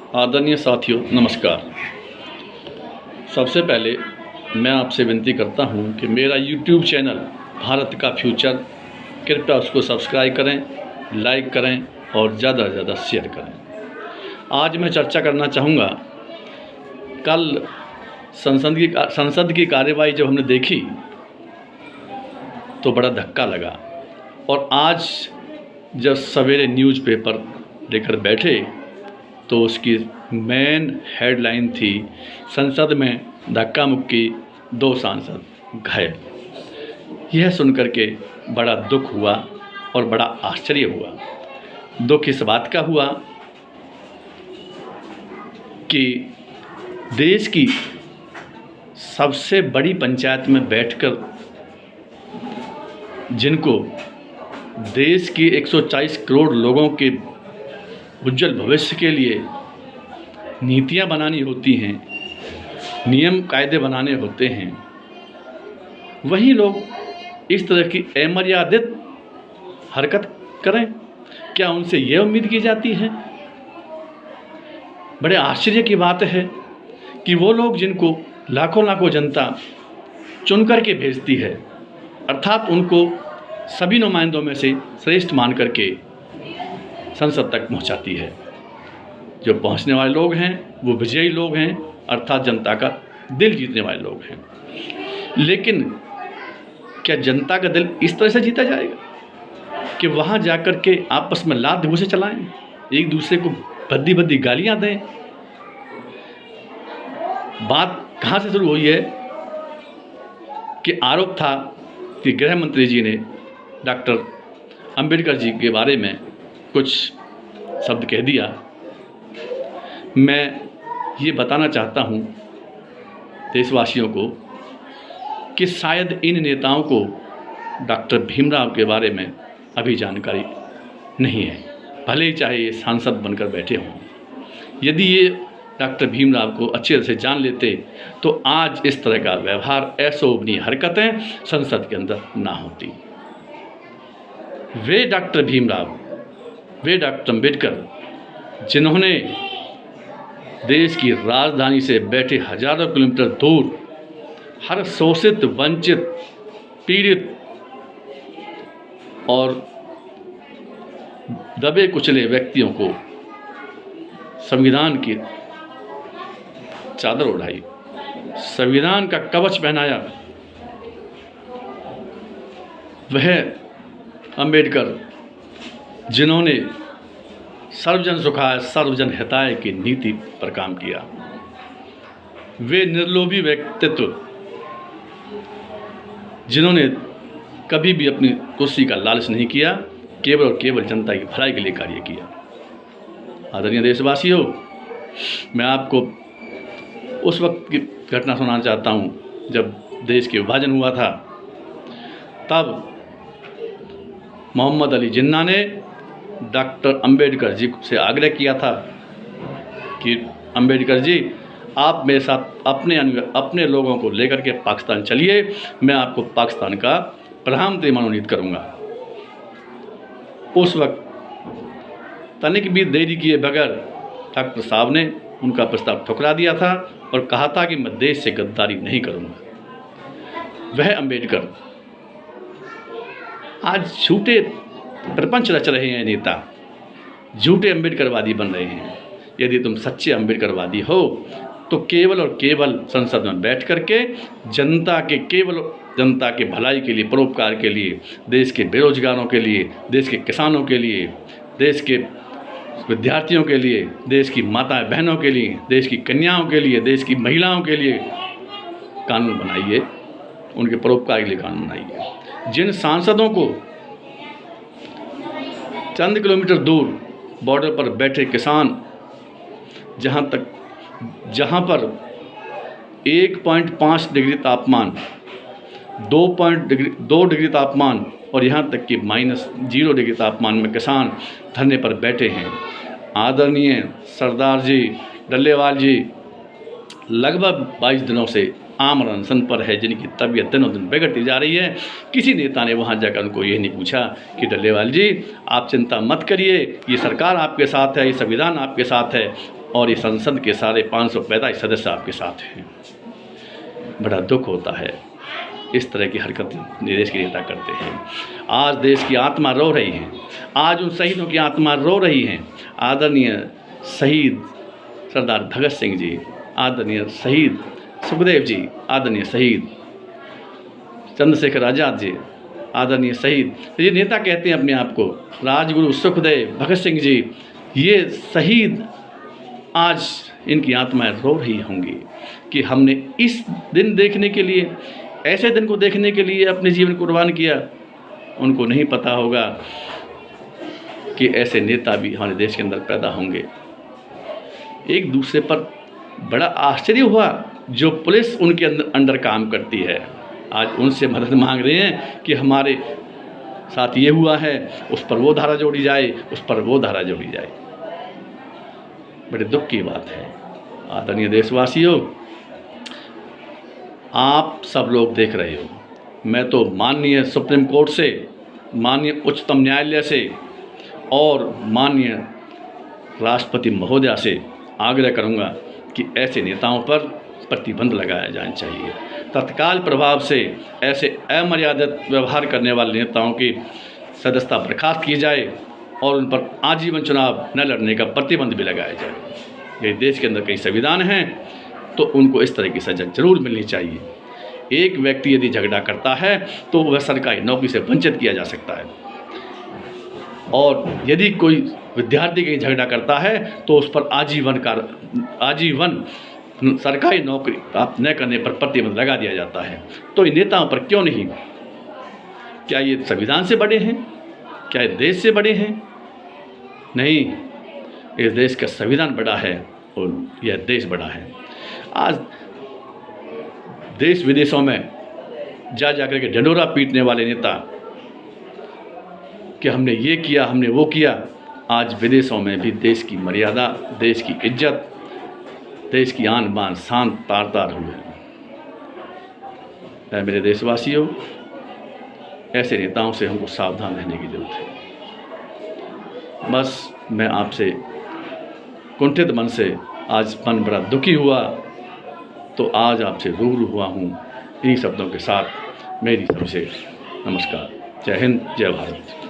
आदरणीय साथियों, नमस्कार। सबसे पहले मैं आपसे विनती करता हूं कि मेरा यूट्यूब चैनल भारत का फ्यूचर, कृपया उसको सब्सक्राइब करें, लाइक करें और ज़्यादा से ज़्यादा शेयर करें। आज मैं चर्चा करना चाहूँगा, कल संसद की कार्यवाही जब हमने देखी तो बड़ा धक्का लगा, और आज जब सवेरे न्यूज़पेपर लेकर बैठे तो उसकी मेन हेडलाइन थी, संसद में धक्का मुक्की, 2 सांसद घायल। यह सुनकर के बड़ा दुख हुआ और बड़ा आश्चर्य हुआ। दुख इस बात का हुआ कि देश की सबसे बड़ी पंचायत में बैठकर जिनको देश की 140 करोड़ लोगों के उज्जवल भविष्य के लिए नीतियाँ बनानी होती हैं, नियम कायदे बनाने होते हैं, वही लोग इस तरह की अमर्यादित हरकत करें, क्या उनसे यह उम्मीद की जाती है? बड़े आश्चर्य की बात है कि वो लोग जिनको लाखों लाखों जनता चुन कर के भेजती है, अर्थात उनको सभी नुमाइंदों में से श्रेष्ठ मान करके संसद तक पहुंचाती है, जो पहुंचने वाले लोग हैं वो विजयी लोग हैं, अर्थात जनता का दिल जीतने वाले लोग हैं। लेकिन क्या जनता का दिल इस तरह से जीता जाएगा कि वहाँ जाकर के आपस में लात घूंसे चलाएं, एक दूसरे को भद्दी भद्दी गालियाँ दें? बात कहाँ से शुरू हुई है कि आरोप था कि गृह मंत्री जी ने डॉक्टर अंबेडकर जी के बारे में कुछ शब्द कह दिया। मैं ये बताना चाहता हूँ देशवासियों को कि शायद इन नेताओं को डॉक्टर भीमराव के बारे में अभी जानकारी नहीं है, भले ही चाहे ये सांसद बनकर बैठे हों। यदि ये डॉक्टर भीमराव को अच्छे तरह से जान लेते तो आज इस तरह का व्यवहार, अशोभनीय हरकतें संसद के अंदर ना होती। वे डॉक्टर भीमराव, वे डॉक्टर अंबेडकर जिन्होंने देश की राजधानी से बैठे हजारों किलोमीटर दूर हर शोषित, वंचित, पीड़ित और दबे कुचले व्यक्तियों को संविधान की चादर ओढ़ाई, संविधान का कवच पहनाया, वह अंबेडकर जिन्होंने सर्वजन सुखाय सर्वजन हिताय की नीति पर काम किया, वे निर्लोभी व्यक्तित्व जिन्होंने कभी भी अपनी कुर्सी का लालच नहीं किया, केवल और केवल जनता की भलाई के लिए कार्य किया। आदरणीय देशवासियों, मैं आपको उस वक्त की घटना सुनाना चाहता हूँ जब देश के विभाजन हुआ था। तब मोहम्मद अली जिन्ना ने डॉक्टर अंबेडकर जी से आग्रह किया था कि अंबेडकर जी, आप मेरे साथ अपने लोगों को लेकर के पाकिस्तान चलिए, मैं आपको पाकिस्तान का प्रधानमंत्री मनोनीत करूंगा। उस वक्त तनिक भी देरी किए बगैर डॉक्टर साहब ने उनका प्रस्ताव ठुकरा दिया था और कहा था कि मैं देश से गद्दारी नहीं करूंगा। वह अंबेडकर आज झूठे प्रपंच रच रहे हैं, नेता झूठे अंबेडकरवादी बन रहे हैं। यदि तुम सच्चे अंबेडकरवादी हो तो केवल और केवल संसद में बैठ करके जनता के भलाई के लिए, परोपकार के लिए, देश के बेरोजगारों के लिए, देश के किसानों के लिए, देश के विद्यार्थियों के लिए, देश की माता बहनों के लिए, देश की कन्याओं के लिए, देश की महिलाओं के लिए कानून बनाइए, उनके परोपकार के लिए कानून बनाइए। जिन सांसदों को चंद किलोमीटर दूर बॉर्डर पर बैठे किसान, जहाँ पर 1.5 डिग्री तापमान, 2 डिग्री तापमान और यहाँ तक कि -0 डिग्री तापमान में किसान धरने पर बैठे हैं। आदरणीय सरदार जी, डल्लेवाल जी लगभग 22 दिनों से आमरण अनशन पर है, जिनकी तबीयत दिनों दिन बिगड़ती जा रही है। किसी नेता ने वहाँ जाकर उनको ये नहीं पूछा कि डल्लेवाल जी आप चिंता मत करिए, ये सरकार आपके साथ है, ये संविधान आपके साथ है, और ये संसद के सारे 545 सदस्य आपके साथ हैं। बड़ा दुख होता है इस तरह की हरकत देश के नेता करते हैं। आज देश की आत्मा रो रही है, आज उन शहीदों की आत्मा रो रही हैं। आदरणीय शहीद सरदार भगत सिंह जी, आदरणीय शहीद सुखदेव जी, आदरणीय शहीद चंद्रशेखर आज़ाद जी, आदरणीय शहीद, ये नेता कहते हैं अपने आप को, राजगुरु सुखदेव भगत सिंह जी, ये शहीद आज इनकी आत्माएं रो रही होंगी कि हमने इस दिन देखने के लिए, ऐसे दिन को देखने के लिए अपने जीवन को कुर्बान किया। उनको नहीं पता होगा कि ऐसे नेता भी हमारे देश के अंदर पैदा होंगे। एक दूसरे पर बड़ा आश्चर्य हुआ, जो पुलिस उनके अंडर काम करती है, आज उनसे मदद मांग रहे हैं कि हमारे साथ ये हुआ है, उस पर वो धारा जोड़ी जाए, उस पर वो धारा जोड़ी जाए। बड़े दुख की बात है। आदरणीय देशवासियों, आप सब लोग देख रहे हो, मैं तो माननीय सुप्रीम कोर्ट से, माननीय उच्चतम न्यायालय से और माननीय राष्ट्रपति महोदया से आग्रह करूंगा कि ऐसे नेताओं पर प्रतिबंध लगाया जाना चाहिए। तत्काल प्रभाव से ऐसे अमर्यादित व्यवहार करने वाले नेताओं की सदस्यता बर्खास्त की जाए और उन पर आजीवन चुनाव न लड़ने का प्रतिबंध भी लगाया जाए। यदि देश के अंदर कई संविधान हैं तो उनको इस तरह की सजा जरूर मिलनी चाहिए। एक व्यक्ति यदि झगड़ा करता है तो वह सरकारी नौकरी से वंचित किया जा सकता है, और यदि कोई विद्यार्थी कहीं झगड़ा करता है तो उस पर आजीवन सरकारी नौकरी प्राप्त न करने पर प्रतिबंध लगा दिया जाता है। तो इन नेताओं पर क्यों नहीं? क्या ये संविधान से बड़े हैं? क्या ये देश से बड़े हैं? नहीं, इस देश का संविधान बड़ा है और यह देश बड़ा है। आज देश विदेशों में जा कर के ढंढोरा पीटने वाले नेता कि हमने ये किया, हमने वो किया, आज विदेशों में भी देश की मर्यादा, देश की इज्जत, देश की आन बान शान तार तार हुए हैं। मेरे देशवासियों, ऐसे नेताओं से हमको सावधान रहने की जरूरत है। बस मैं आपसे कुंठित मन से आज मन बड़ा दुखी हुआ, तो आज आपसे रूबरू हुआ हूँ। इन्हीं शब्दों के साथ मेरी तरफ से नमस्कार। जय हिंद, जय भारत।